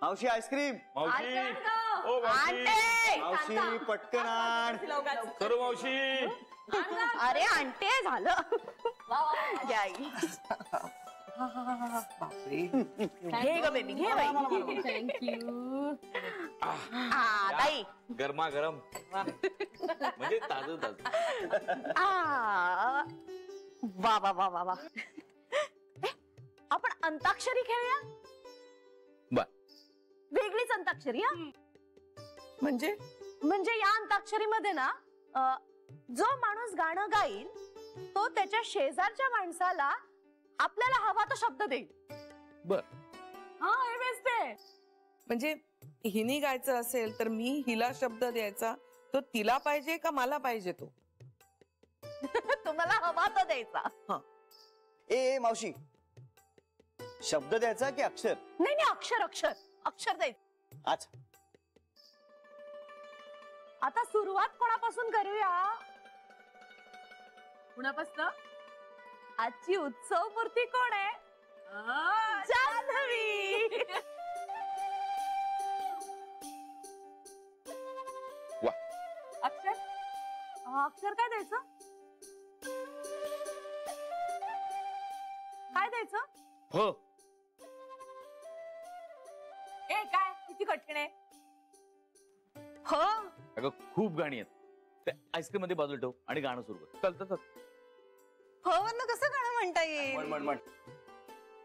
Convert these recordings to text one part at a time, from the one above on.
मावशी आईस्क्रीम. मावशी ओ मावशी. मावशी पटकन आण. खरं मावशी. अरे आणते झालं. घे ग बेबी घे बाई. थँक्यू. ताई गरमा गरम म्हणजे ताजं ताजं. वा वा वा वा वा. आपण अंताक्षरी खेळूया. बर. वेगळीच अंताक्षरी. हा म्हणजे या अंताक्षरीमध्ये ना जो माणूस गाणं गाईल तो त्याच्या शेजारच्या माणसाला आपल्याला हवा तो शब्द देईल. बर. हा हे बेस्ट आहे. म्हणजे हिने गायचं असेल तर मी हिला शब्द द्यायचा, तो तिला पाहिजे का मला पाहिजे तो? तुम्हाला हवा तो द्यायचा. हा. ए मावशी, शब्द द्यायचा की अक्षर? नाही नाही अक्षर अक्षर अक्षर द्यायचं. अच्छा. आता सुरुवात कोणापासून करूया? कुणापासून? आजची उत्सव मूर्ती कोण आहे? जान्हवी. वा. अक्षर अक्षर काय द्यायचं? काय द्यायचं? हो. ए काय किती कठीण आहे. हो. अगं खूप गाणी आहेत. त्या आईस्क्रीम मध्ये बाजूला ठेव आणि गाणं सुरू कर. चालतं. हो ना कसं गाणं म्हणता येईल? म्हण म्हण म्हण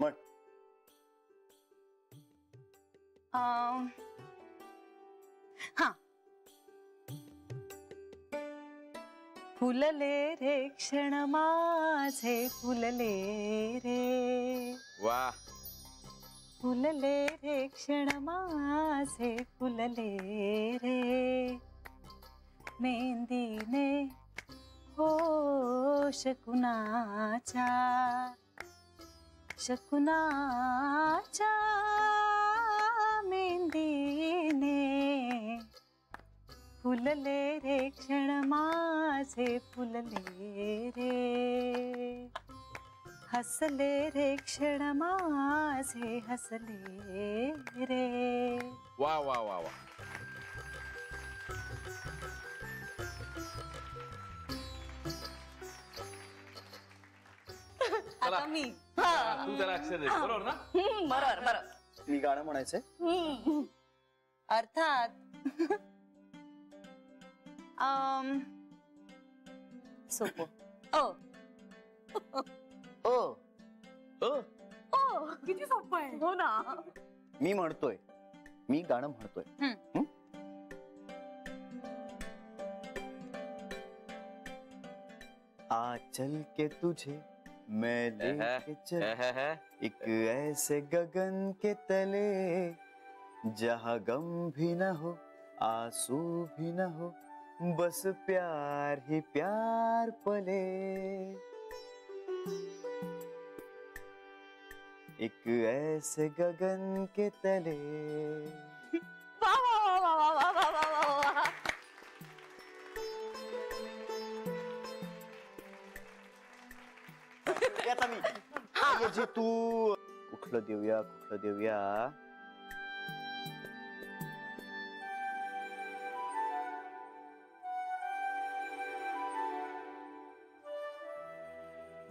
म्हण. हा. फुलले रे क्षण माझे फुलले रे. वा. फुलले रे क्षण माझे फुलले रे. मेहंदीने हो शकुनाच्या मेहंदीने फुलले रे क्षण माझे फुलले रे. हसले रे क्षण माझे हसले रे. वा वा वा वा. आता मी तू जरा अक्षर दे. बरोबर ना? बरोबर बरोबर. मी गाणं म्हणायचंय. अर्थात. सोपं. ओ ओ ओ ओ किती सोपं आहे. हो ना. मी म्हणतोय, मी गाणं म्हणतोय. आ चल के तुझे मैं लेके चल एक ऐसे गगन के तले जहाँ गम भी न हो आंसू भी न हो बस प्यार ही प्यार पले. एक ऐसे गगन के तले. वा वा वा वा वा वा वा वा. आता मी जे तू कुठलं देऊया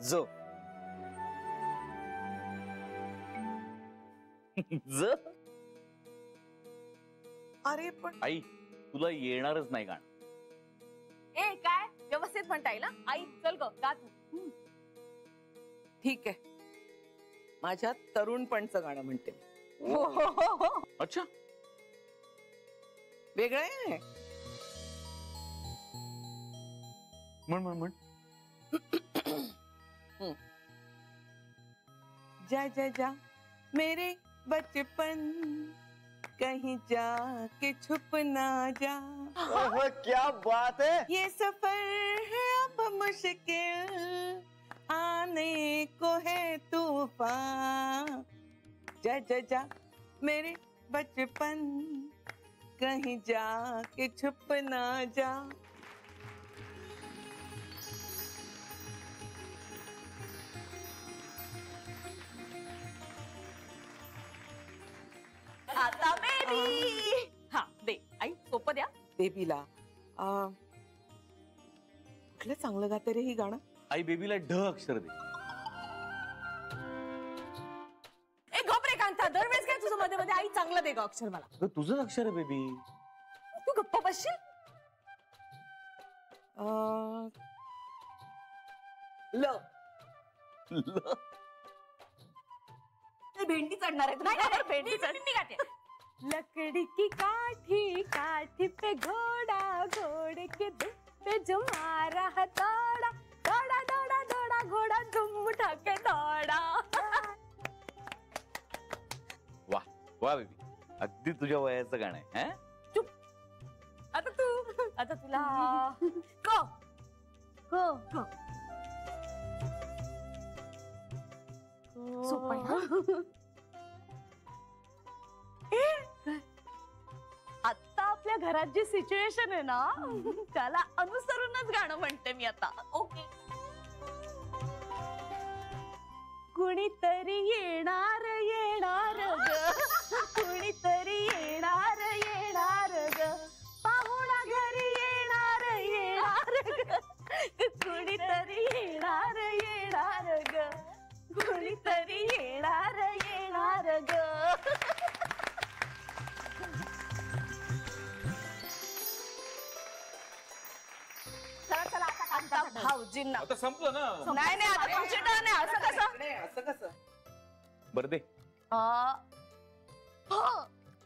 जो अरे पण आई तुला येणारच नाही गाणं. ए काय व्यवस्थित म्हणता येईल. आई चल ग गा तू. ठीक आहे, माझ्या तरुणपणचं गाणं म्हणते. अच्छा. वेगळं आहे. म्हण म्हण म्हण. जा जा जा मेरे बचपन कहीं जाके छुप ना जा. क्या बात है. ये सफर है अब मुश्किल आने को है तूफान. जा जा जा मेरे बचपन कहीं जाके छुप ना जा. आता बेबी. हा दे आई, सोपं द्या. बेबीला कुठलं चांगलं गाते रे ही गाणं? आई बेबीला ढ अक्षर दे. ए गप रे कांता, दरवेळेस काय तुझं मध्ये मध्ये आई चांगलं दे ग अक्षर मला. अगं, तुझंच अक्षर आहे बेबी. तू गप्प बसशील. ल. भेंडी चढणार आहे. नाही भेंडी चढ. मी गाते. लकड़ी की काठी काठी पे घोड़ा घोड़े के दुम पे जो मारा हथौड़ा दौड़ा दौड़ा दौड़ा घोड़ा दुम उठा के दौड़ा. वा वा बेबी, अगदी तुझ्या वयाचं गाणं आहे. हं? चुप. आता तुला क क सोपं आहे. आता आपल्या घरात जी सिच्युएशन आहे ना, त्याला अनुसरूनच गाणं म्हणते मी आता. ओके. कुणीतरी येणार येणार ग, कुणीतरी येणार येणार ग, पाहुणा घरी येणार येणार ग, कुणीतरी येणार येणार ग, कुणीतरी येणार येणार ग. चला आता भाऊजींना. आता संपलं ना. नाही नाही, आता तुमची टर्न आहे. असं कसं? असं कसं? बरं दे. हो.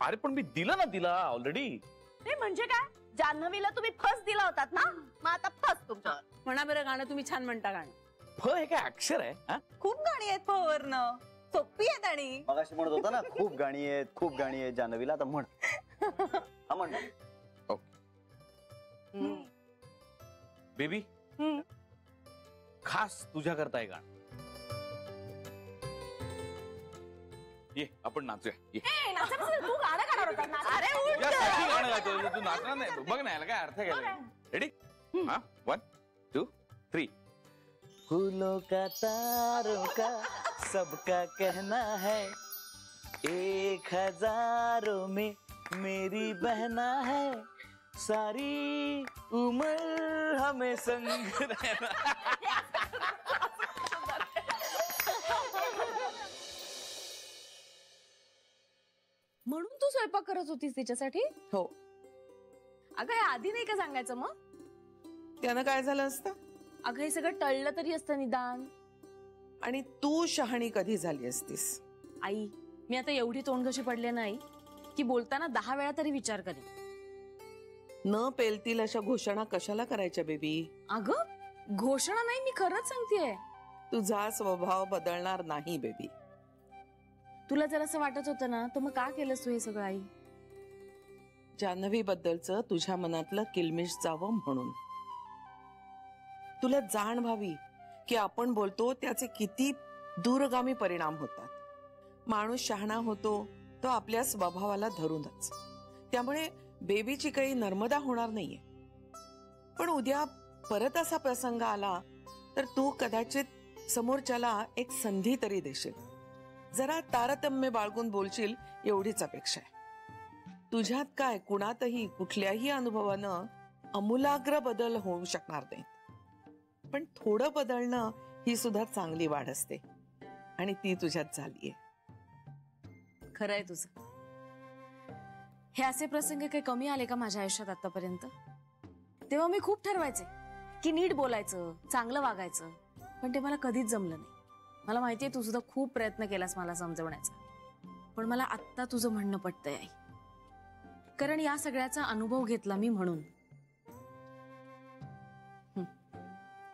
अरे पण मी दिलं ना तिला ऑलरेडी. ते म्हणजे काय? जान्हवीला तुम्ही फर्स्ट दिला होतात ना, मग आता फर्स्ट तुमच्या. म्हणा बरं गाणं, तुम्ही छान म्हणता गाणं. फ हे काय अक्षर आहे? हा? खूप गाणी आहेत फवरनं, सोपी आहेत आणि मगाशी म्हणत होता ना खूप गाणी आहेत, खूप गाणी आहेत जान्हवीला. आता म्हण. हा म्हण. बेबी, खास तुझ्या करता आहे गाणं. ये आपण नाचूया. ये. तू गाणं गाणार होता. अरे उठ. यासाठी गाणं गातोय, तू नाचणार नाही. बघ ना, याला काय अर्थ घ्यायला. रेडी? हा, 1 2 3. फूलों का तारों का सबका कहना है, 1000 में मेरी बहना है, सारी उम्र हमें संग रहना. म्हणून तू स्वयंपाक करत होतीस तिच्यासाठी? हो. अगं हे आधी नाही का सांगायचं मग? त्यानं काय झालं असतं? अगं हे सगळं टळलं तरी असतं निदान. आणि तू शहाणी कधी झाली असतीस? आई, मी आता एवढी तोंडघशी पडले नाही की बोलताना 10 वेळा तरी विचार करेन. न पेलतील अशा घोषणा कशाला करायच्या बेबी? अगं घोषणा नाही, मी खरंच सांगतेय. तुझा स्वभाव बदलणार नाही बेबी. तुला जर असं वाटत होतं ना, तर मग का केलंस तू हे सगळं आई? जान्हवी बद्दलचं तुझ्या मनातलं किलमिश जावं म्हणून. तुला जाण व्हावी की आपण बोलतो त्याचे किती दूरगामी परिणाम होतात. माणूस शहाणा होतो तो आपल्या स्वभावाला धरूनच. त्यामुळे बेबीची काही नर्मदा होणार नाहीये. पण उद्या परत असा प्रसंग आला तर तू कदाचित समोरच्याला एक संधी तरी देशील. जरा तारतम्य बाळगून बोलशील एवढीच अपेक्षा आहे. तुझ्यात काय कुणातही कुठल्याही अनुभवानं आमूलाग्र बदल होऊ शकणार नाही, पण थोडं बदलणं ही सुद्धा चांगली वाढ असते आणि ती तुझ्यात झालीये. खरंय तुझं. हे असे प्रसंग काही कमी आले का माझ्या आयुष्यात आतापर्यंत? तेव्हा मी खूप ठरवायचे की नीट बोलायचं, चांगलं वागायचं, पण ते मला कधीच जमलं नाही. मला माहितीये तू सुद्धा खूप प्रयत्न केलास मला समजवण्याचा, पण मला आत्ता तुझं म्हणणं पटतंय आई. कारण या सगळ्याचा अनुभव घेतला मी म्हणून.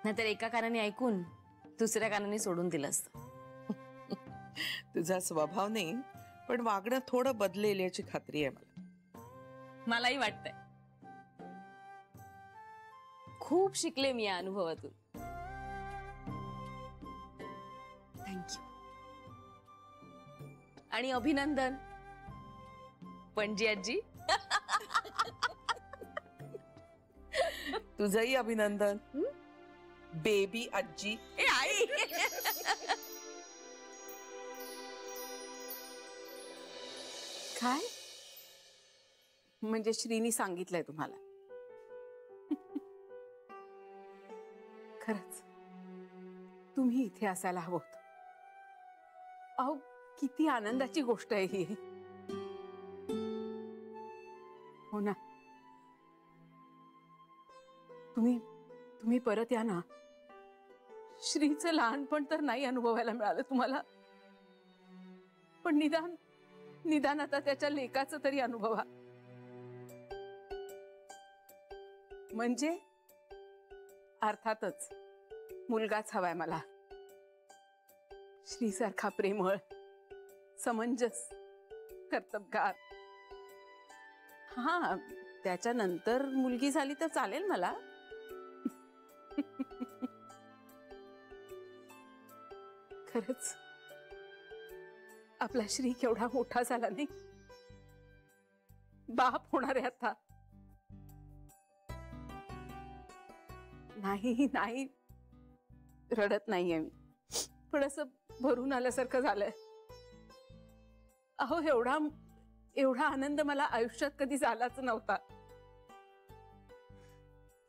नाहीतर एका कानाने ऐकून दुसऱ्या कानाने सोडून दिलं असतं. तुझा स्वभाव नाही, पण वागणं थोडं बदलेल याची खात्री आहे मला. मलाही वाटतंय. खूप शिकले मी या अनुभवातून. थँक्यू आणि अभिनंदन पणजी आजी. तुझंही अभिनंदन बेबी आजी. ए आई. काय म्हणजे श्रीनी सांगितलंय तुम्हाला? खरंच तुम्ही इथे असायला हवं होतं. अहो किती आनंदाची गोष्ट आहे ही. हो ना. तुम्ही परत या ना. श्रीचं लहानपण तर नाही अनुभवायला मिळालं तुम्हाला, पण निदान आता त्याच्या लेकाचं तरी अनुभवा. म्हणजे अर्थातच मुलगाच हवाय मला. श्रीसारखा प्रेमळ, समंजस, कर्तबगार. हा, त्याच्यानंतर मुलगी झाली तर चालेल मला. खरंच आपला श्री केवढा मोठा झाला नाही. बाप होणार आहे आता. नाही रडत नाहीये मी, पण असं भरून आल्यासारखं झालंय. अहो एवढा आनंद मला आयुष्यात कधी झालाच नव्हता.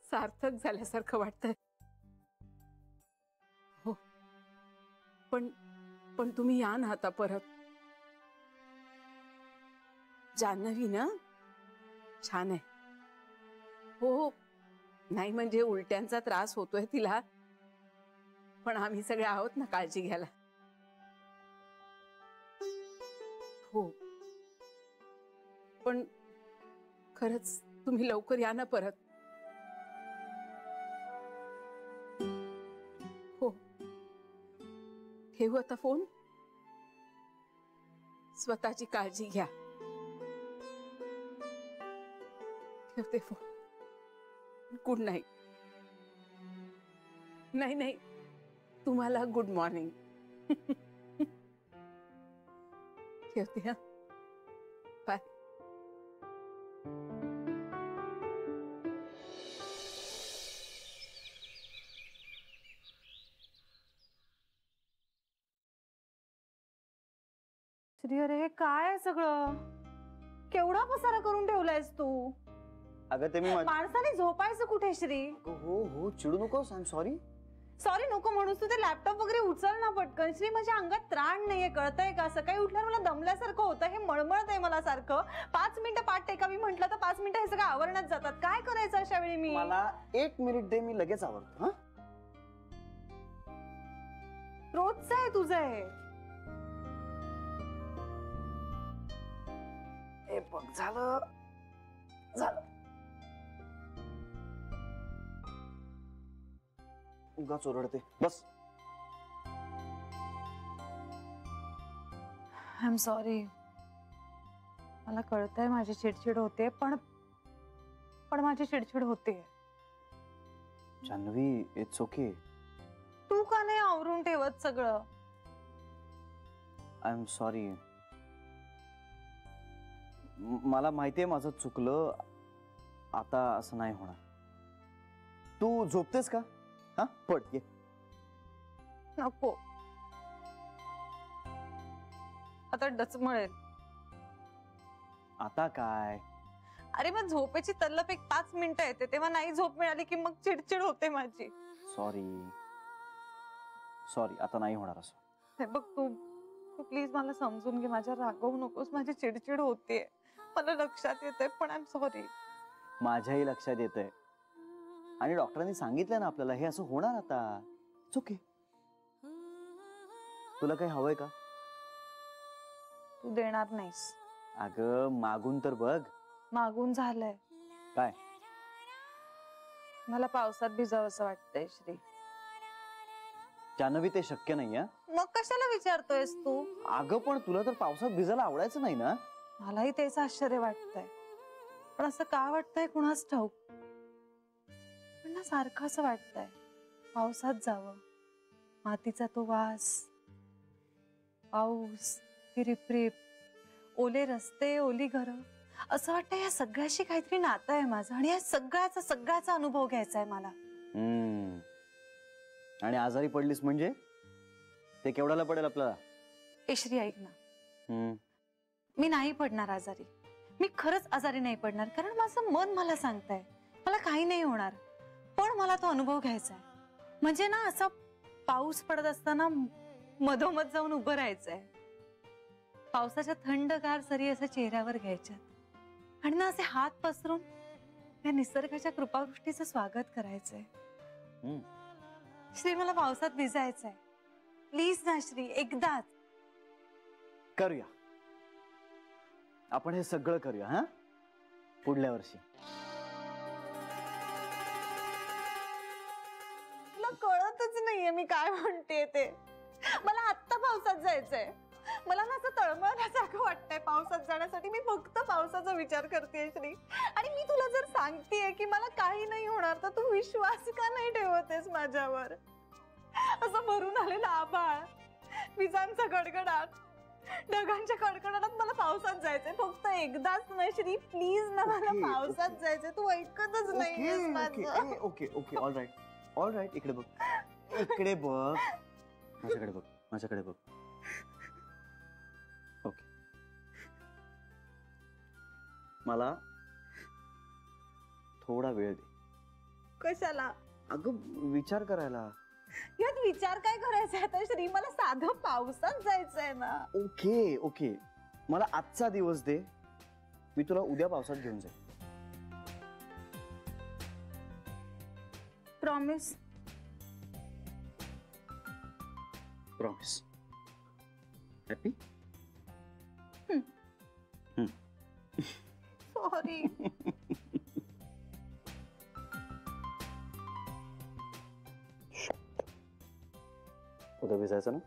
सार्थक झाल्यासारखं वाटतंय. हो, पण तुम्ही या ना आता परत. जान्हवी ना छान आहे. हो, नाही म्हणजे उलट्यांचा त्रास होतोय तिला, पण आम्ही सगळे आहोत ना काळजी घ्यायला. हो, पण खरंच तुम्ही लवकर या ना परत. हो, ठेवू आता फोन. स्वतःची काळजी घ्या. ठेवते फोन. Good night. नाही तुम्हाला गुड मॉर्निंग. ठेवते हा. बाय. श्री, अरे हे काय सगळं? केवढा पसारा करून ठेवलायस तू? अगं ते मी माणसाने झोपायचं कुठे श्री? हो चिडू नकोस. I am sorry. सॉरी नको म्हणूस, तू ते लॅपटॉप वगैरे उचल ना पटकन. श्री, माझ्या अंगात त्राण नाहीये, कळतंय का? सकाळी उठल्यावर मला दमल्यासारखं होतं, हे मळमळत आहे मला सारखं. 5 मिनिटं पाठ टेकावी म्हटलं तर 5 मिनिटं हे सगळं आवरण्यात जातात. काय करायचं अशा वेळी मी? मला 1 मिनिट दे, मी लगेच आवरतो. हा, रोजचं आहे तुझं हे. ए बघ, झालं. उगाच ओरडते. बस. I am sorry. मला कळतंय माझी चिडचिड होते, पण माझी चिडचिड होते. Janhvi, it's okay. तू का नाही आवरून ठेवत सगळं? I am sorry. मला माहितीये माझं चुकलं. आता असं नाही होणार. तू झोपतेस का? हा, पड ये. नको, आता डचमळेल. आता काय? अरे मग झोपेची तल्लप एक 5 मिनिटं येते, तेव्हा नाही झोप मिळाली की मग चिडचिड होते माझी. सॉरी, आता नाही होणार असं. हे बघ, तू प्लीज मला समजून घे. माझ्या रागवू नकोस. माझी चिडचिड होते, मला लक्षात येतंय, पण आय एम सॉरी. माझ्याही लक्षात येतंय, आणि डॉक्टरांनी सांगितलं ना आपल्याला हे असं होणार. आता ओके. तुला काही हवंय का? तू देणार नाहीस. अगं मागून तर बघ. मागून झालंय. काय? मला पावसात भिजावंसं वाटतंय श्री. जान्हवी, ते शक्य नाही. मग कशाला विचारतोयस तू? अगं पण तुला तर पावसात भिजायला आवडायचं नाही ना? मलाही तेच आश्चर्य वाटतंय, पण असं का वाटतंय कुणास ठाऊक. पण ना सारखं असं वाटतंय पावसात जावं. मातीचा तो वास, पाऊस, ती रिपरिप, ओले रस्ते, ओली घरं. असं वाटतं या सगळ्याशी काहीतरी नातं आहे माझं, आणि या सगळ्याचा अनुभव घ्यायचा आहे मला. आणि आजारी पडलीस म्हणजे ते केवढ्याला पडेल आपल्याला? श्री, ऐक ना, मी नाही पडणार आजारी. मी खरंच आजारी नाही पडणार, कारण माझं मन मला सांगतंय मला काही नाही होणार, पण मला तो अनुभव घ्यायचा आहे. म्हणजे ना असा पाऊस पडत असताना मधोमध जाऊन उभं राहायचंय, पावसाच्या थंडगार सरी असा चेहऱ्यावर घ्यायच्यात आणि ना असे हात पसरून त्या निसर्गाच्या कृपावृष्टीचं स्वागत करायचंय. श्री मला पावसात भिजायचंय, प्लीज ना श्री, एकदाच. करूया, आपण हे सगळं करूया. हा, पुढल्या वर्षी. तुला कळतच नाहीये मी काय म्हणते ते. मला आत्ता पावसात जायचंय. मला ना असं तळमळण्यासारखं वाटतंय पावसात जाण्यासाठी. मी फक्त पावसाचा विचार करतेय श्री. आणि मी तुला जर सांगतेय की मला काही नाही होणार, तर तू विश्वास का नाही ठेवतेस माझ्यावर? असं भरून आलेलं आभाळ, विजांचा गडगडाट, ढगांच्या कडकडाटात मला पावसात जायचंय. फक्त एकदाच ना श्री, प्लीज ना, मला पावसात जायचंय. तू ऐकतच नाहीयेस माझं. Okay okay, all right all right. इकडे बघ, इकडे बघ, माझ्याकडे बघ, माझ्याकडे बघ. ओके, मला थोडा वेळ दे. कशाला? अगं विचार करायला. यात विचार काय करायचा आता श्री? मला साधं पावसात जायचंय ना. ओके ओके, मला आजचा दिवस दे, मी तुला उद्या पावसात घेऊन जाईल. प्रॉमिस? प्रॉमिस. हॅपी? सॉरी. उद्या भिजायचं ना?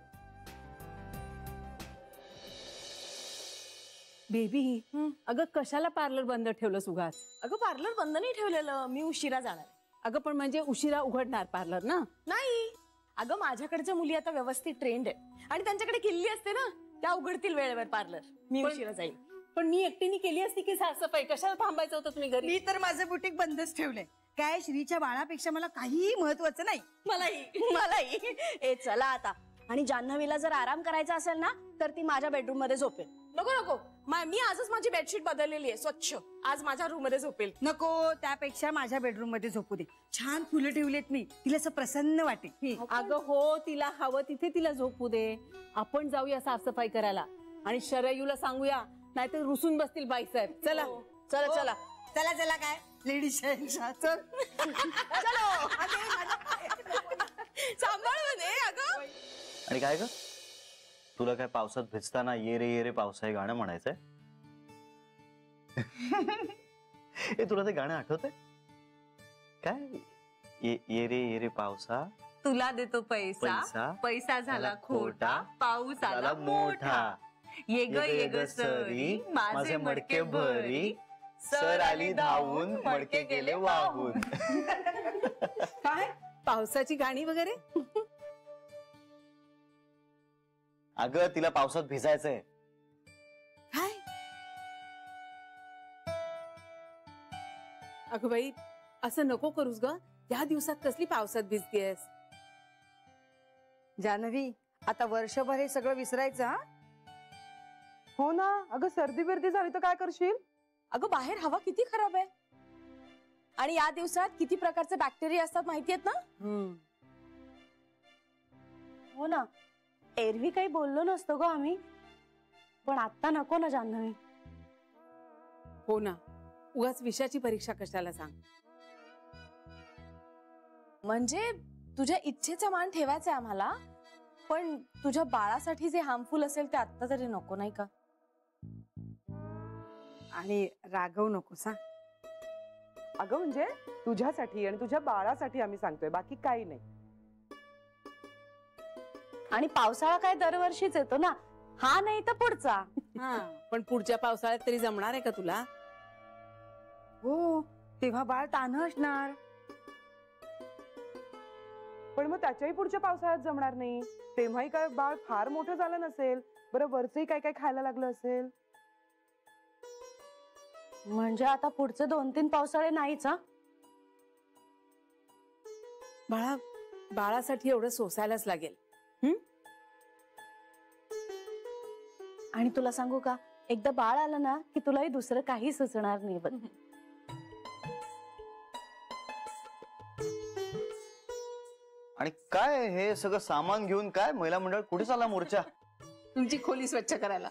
बेबी, अगं कशाला पार्लर बंद ठेवलं सुगास? अगं पार्लर बंद नाही ठेवलेलं, मी उशिरा जाणार. अगं पण म्हणजे उशिरा उघडणार पार्लर ना? नाही, अगं माझ्याकडच्या मुली आता व्यवस्थित ट्रेंड आहे आणि त्यांच्याकडे किल्ली असते ना, त्या उघडतील वेळेवर पार्लर. मी उशिरा जाईल. पण मी एकटीने केली असती की साफसफाई? कशाला थांबायचं होतं तुम्ही घरी? मी तर माझं बुटीक बंदच ठेवलंय. काय श्रीच्या बाळापेक्षा मला काहीही महत्वाचं नाही. मलाही. ए चला आता. आणि जान्हवीला जर आराम करायचा असेल ना, तर ती माझ्या बेडरूम मध्ये झोपेल. नको, मी आजच माझी बेडशीट बदललेली आहे स्वच्छ. आज माझ्या रूम मध्ये झोपेल. नको, त्यापेक्षा माझ्या बेडरूम मध्ये झोपू दे. छान फुलं ठेवलेत मी, तिला असं प्रसन्न वाटेल. अगं हो, तिला हवं तिथे तिला झोपू दे. आपण जाऊया साफसफाई करायला आणि शरयूला सांगूया, नाहीतर रुसून बसतील बाईसाहेब. चला चला चला चला चला, काय लेडीज चल. सांभाळून अगं. आणि काय ग, तुला काय पावसात भिजताना ये रे पावसा हे गाणं म्हणायचंय? हे तुला ते गाणं आठवतंय काय? ये रे पावसा, तुला देतो पैसा, पैसा झाला खोटा, पाऊस आला मोठा. ये ग सरी, माझे मडके भरी, सर आली धावून, मडके गेले वाहून. काय पावसाची गाणी वगैरे? अगं तिला पावसात भिजायचंय. काय? अगं बाई, असं नको करूस ग. या दिवसात कसली पावसात भिजतेस? जान्हवी, आता वर्षभर हे सगळं विसरायचं. हा, हो ना. अगं सर्दी बिर्दी झाली तर काय करशील? अगं बाहेर हवा किती खराब आहे आणि या दिवसात किती प्रकारचे बॅक्टेरिया असतात माहितीयेत ना? हो ना, एरवी काही बोललो नसतो ग आम्ही, पण आता नको ना जान्हवी. हो ना, उगाच विषयाची परीक्षा कशाला सांग. म्हणजे तुझ्या इच्छेचा मान ठेवायचा आम्हाला, पण तुझ्या बाळासाठी जे हार्मफुल असेल ते आता तरी नको, नाही का? आणि रागव नकोस. हा, अगं म्हणजे तुझ्यासाठी आणि तुझ्या बाळासाठी आम्ही सांगतोय, बाकी काही नाही. आणि पावसाळा काय दरवर्षीच येतो ना, हा नाही तर पुढचा. पण पुढच्या पावसाळ्यात तरी जमणार आहे का तुला? हो, तेव्हा बाळ तान्ह असणार. पण मग त्याच्याही पुढच्या पावसाळ्यात जमणार नाही. तेव्हाही काय बाळ फार मोठं झालं नसेल. बरं, वरचंही काय काय खायला लागलं असेल. म्हणजे आता पुढचे 2-3 पावसाळे नाहीच. हा, बाळासाठी एवढं सोसायलाच लागेल. आणि तुला सांगू का, एकदा बाळ आलं ना की तुलाही दुसरं काही सुचणार नाही बघ. आणि काय हे सगळं सामान घेऊन काय महिला मंडळ कुठे चालला मोर्चा? तुमची खोली स्वच्छ करायला.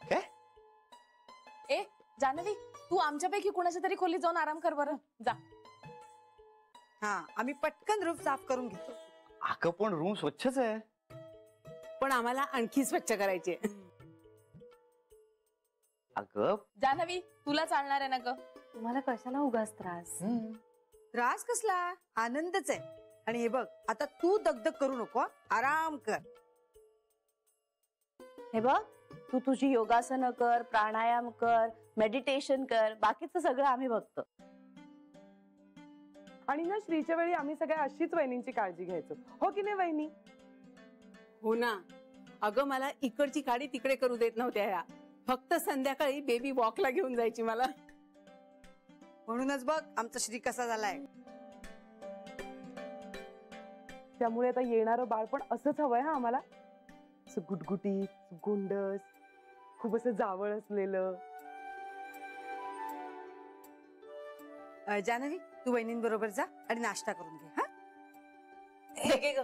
काय? ए जान्हवी, तू आमच्यापैकी कुणाच्या तरी खोलीत जाऊन आराम कर बरं. जा. हा, आम्ही पटकन रूफ साफ करून घेतो. अगं पण रूम स्वच्छच आहे. पण आम्हाला आणखी स्वच्छ करायचे. अगं जान्हवी, तुला चालणार आहे ना ग? तुम्हाला कशाला उगाच त्रास? त्रास कसला, आनंदच आहे. आणि हे बघ, आता तू दगदग करू नको, आराम कर. हे बघ, तू तुझी योगासनं कर, प्राणायाम कर, मेडिटेशन कर, बाकीचं सगळं आम्ही बघतो. आणि ना श्रीच्या वेळी आम्ही सगळ्या अशीच वहिनींची काळजी घ्यायचो, हो की नाही वहिनी? हो ना. अगं मला इकडची गाडी तिकडे करू देत नव्हत्या ह्या. फक्त संध्याकाळी बेबी वॉकला घेऊन जायची मला. म्हणूनच बघ आमचा श्री कसा झालाय. त्यामुळे आता येणारं बाळ पण असंच हवंय हा आम्हाला. असं गुटगुटीत, गोंडस, खूप असं जावळ असलेलं. जान्हवी, तू वहिनींबरोबर जा आणि नाश्ता करून घे. हा, हे घे ग.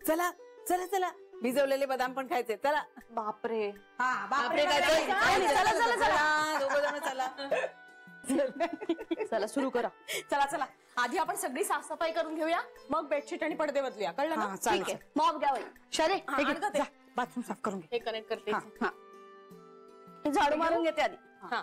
चला चला चला, भिजवलेले बदाम पण खायचे. चला. बापरे. हा, बापरे काय ते? चला, चला, चला. दोघं जण चला. चला सुरू करा. चला चला, आधी आपण सगळी साफसफाई करून घेऊया, मग बेडशीट आणि पडदे बदलूया. कळलं हा, ना? चालेल. ठीक आहे. मॉप घ्या. शरे, हा, आण गं ते. बाथरूम साफ करून घे. हे कनेक्ट करते. हा, हा. झाडू मारून घेते आधी. हा.